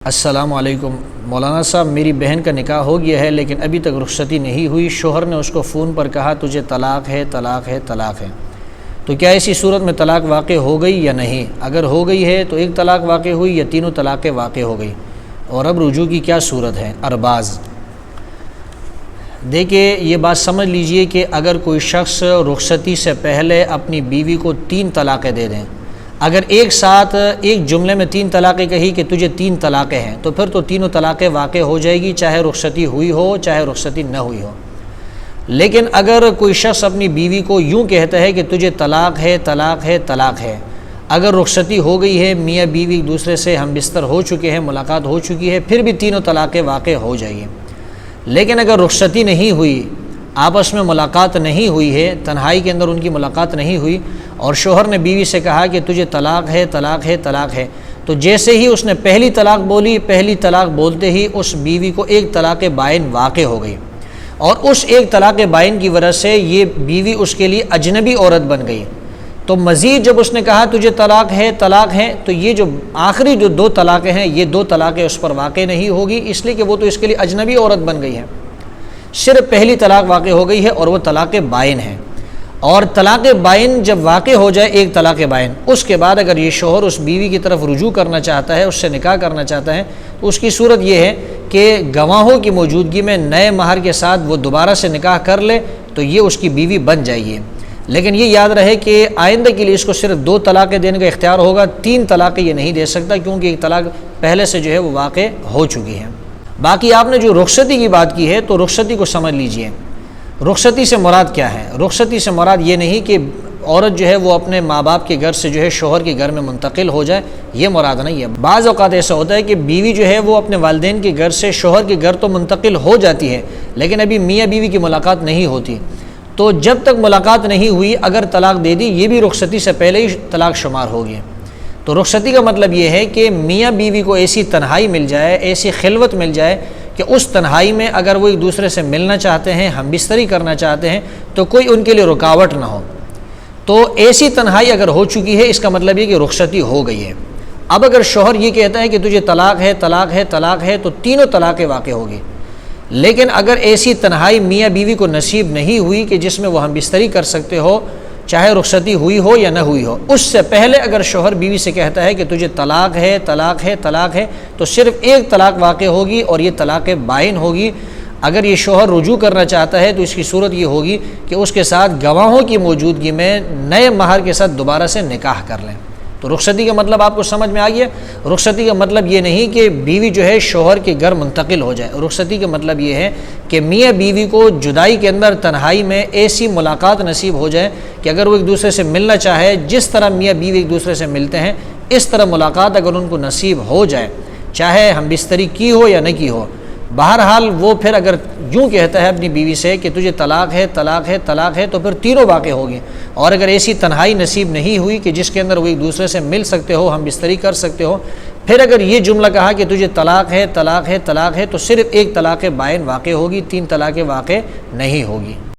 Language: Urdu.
السلام علیکم مولانا صاحب، میری بہن کا نکاح ہو گیا ہے لیکن ابھی تک رخصتی نہیں ہوئی۔ شوہر نے اس کو فون پر کہا تجھے طلاق ہے طلاق ہے طلاق ہے، تو کیا ایسی صورت میں طلاق واقع ہو گئی یا نہیں؟ اگر ہو گئی ہے تو ایک طلاق واقع ہوئی یا تینوں طلاقیں واقع ہو گئی؟ اور اب رجوع کی کیا صورت ہے؟ ارباز دیکھیے، یہ بات سمجھ لیجئے کہ اگر کوئی شخص رخصتی سے پہلے اپنی بیوی کو 3 طلاقیں دے دیں، اگر ایک ساتھ ایک جملے میں 3 طلاقیں کہی کہ تجھے 3 طلاقیں ہیں، تو پھر تو تینوں طلاقیں واقع ہو جائے گی، چاہے رخصتی ہوئی ہو چاہے رخصتی نہ ہوئی ہو۔ لیکن اگر کوئی شخص اپنی بیوی کو یوں کہتا ہے کہ تجھے طلاق ہے طلاق ہے طلاق ہے، اگر رخصتی ہو گئی ہے، میاں بیوی ایک دوسرے سے ہم بستر ہو چکے ہیں، ملاقات ہو چکی ہے، پھر بھی تینوں طلاقیں واقع ہو جائیں گی۔ لیکن اگر رخصتی نہیں ہوئی، آپس میں ملاقات نہیں ہوئی ہے، تنہائی کے اندر ان کی ملاقات نہیں ہوئی، اور شوہر نے بیوی سے کہا کہ تجھے طلاق ہے طلاق ہے طلاق ہے، تو جیسے ہی اس نے پہلی طلاق بولی، پہلی طلاق بولتے ہی اس بیوی کو ایک طلاق بائن واقع ہو گئی، اور اس ایک طلاق بائن کی وجہ سے یہ بیوی اس کے لیے اجنبی عورت بن گئی۔ تو مزید جب اس نے کہا تجھے طلاق ہے، تو یہ جو آخری جو 2 طلاقیں ہیں، یہ 2 طلاقیں اس پر واقع نہیں ہوگی، اس لیے کہ وہ تو اس کے لیے اجنبی عورت بن گئی ہے۔ صرف پہلی طلاق واقع ہو گئی ہے اور وہ طلاق بائن ہے۔ اور طلاق بائن جب واقع ہو جائے، ایک طلاق بائن، اس کے بعد اگر یہ شوہر اس بیوی کی طرف رجوع کرنا چاہتا ہے، اس سے نکاح کرنا چاہتا ہے، تو اس کی صورت یہ ہے کہ گواہوں کی موجودگی میں نئے مہر کے ساتھ وہ دوبارہ سے نکاح کر لے، تو یہ اس کی بیوی بن جائے گی۔ لیکن یہ یاد رہے کہ آئندہ کے لیے اس کو صرف 2 طلاقیں دینے کا اختیار ہوگا، 3 طلاقیں یہ نہیں دے سکتا، کیونکہ ایک طلاق پہلے سے جو ہے وہ واقع ہو چکی ہے۔ باقی آپ نے جو رخصتی کی بات کی ہے، تو رخصتی کو سمجھ لیجئے۔ رخصتی سے مراد کیا ہے؟ رخصتی سے مراد یہ نہیں کہ عورت جو ہے وہ اپنے ماں باپ کے گھر سے جو ہے شوہر کے گھر میں منتقل ہو جائے، یہ مراد نہیں ہے۔ بعض اوقات ایسا ہوتا ہے کہ بیوی جو ہے وہ اپنے والدین کے گھر سے شوہر کے گھر تو منتقل ہو جاتی ہے، لیکن ابھی میاں بیوی کی ملاقات نہیں ہوتی، تو جب تک ملاقات نہیں ہوئی اگر طلاق دے دی، یہ بھی رخصتی سے پہلے ہی طلاق شمار ہوگی۔ تو رخصتی کا مطلب یہ ہے کہ میاں بیوی کو ایسی تنہائی مل جائے، ایسی خلوت مل جائے کہ اس تنہائی میں اگر وہ ایک دوسرے سے ملنا چاہتے ہیں، ہم بستری کرنا چاہتے ہیں، تو کوئی ان کے لیے رکاوٹ نہ ہو۔ تو ایسی تنہائی اگر ہو چکی ہے، اس کا مطلب یہ کہ رخصتی ہو گئی ہے۔ اب اگر شوہر یہ کہتا ہے کہ تجھے طلاق ہے طلاق ہے طلاق ہے، تو تینوں طلاقیں واقع ہوگی۔ لیکن اگر ایسی تنہائی میاں بیوی کو نصیب نہیں ہوئی کہ جس میں وہ ہم بستری کر سکتے ہو، چاہے رخصتی ہوئی ہو یا نہ ہوئی ہو، اس سے پہلے اگر شوہر بیوی سے کہتا ہے کہ تجھے طلاق ہے طلاق ہے طلاق ہے، تو صرف ایک طلاق واقع ہوگی، اور یہ طلاق بائن ہوگی۔ اگر یہ شوہر رجوع کرنا چاہتا ہے تو اس کی صورت یہ ہوگی کہ اس کے ساتھ گواہوں کی موجودگی میں نئے مہر کے ساتھ دوبارہ سے نکاح کر لیں۔ تو رخصتی کا مطلب آپ کو سمجھ میں آ گیا؟ رخصتی کا مطلب یہ نہیں کہ بیوی جو ہے شوہر کے گھر منتقل ہو جائے، رخصتی کا مطلب یہ ہے کہ میاں بیوی کو جدائی کے اندر تنہائی میں ایسی ملاقات نصیب ہو جائے کہ اگر وہ ایک دوسرے سے ملنا چاہے، جس طرح میاں بیوی ایک دوسرے سے ملتے ہیں، اس طرح ملاقات اگر ان کو نصیب ہو جائے، چاہے ہم بستری کی ہو یا نہ کی ہو۔ بہرحال وہ پھر اگر یوں کہتا ہے اپنی بیوی سے کہ تجھے طلاق ہے طلاق ہے طلاق ہے، تو پھر تینوں واقع ہوگی۔ اور اگر ایسی تنہائی نصیب نہیں ہوئی کہ جس کے اندر وہ ایک دوسرے سے مل سکتے ہو، ہم بستری کر سکتے ہو، پھر اگر یہ جملہ کہا کہ تجھے طلاق ہے طلاق ہے طلاق ہے، تو صرف ایک طلاق بائن واقع ہوگی، 3 طلاقیں واقع نہیں ہوگی۔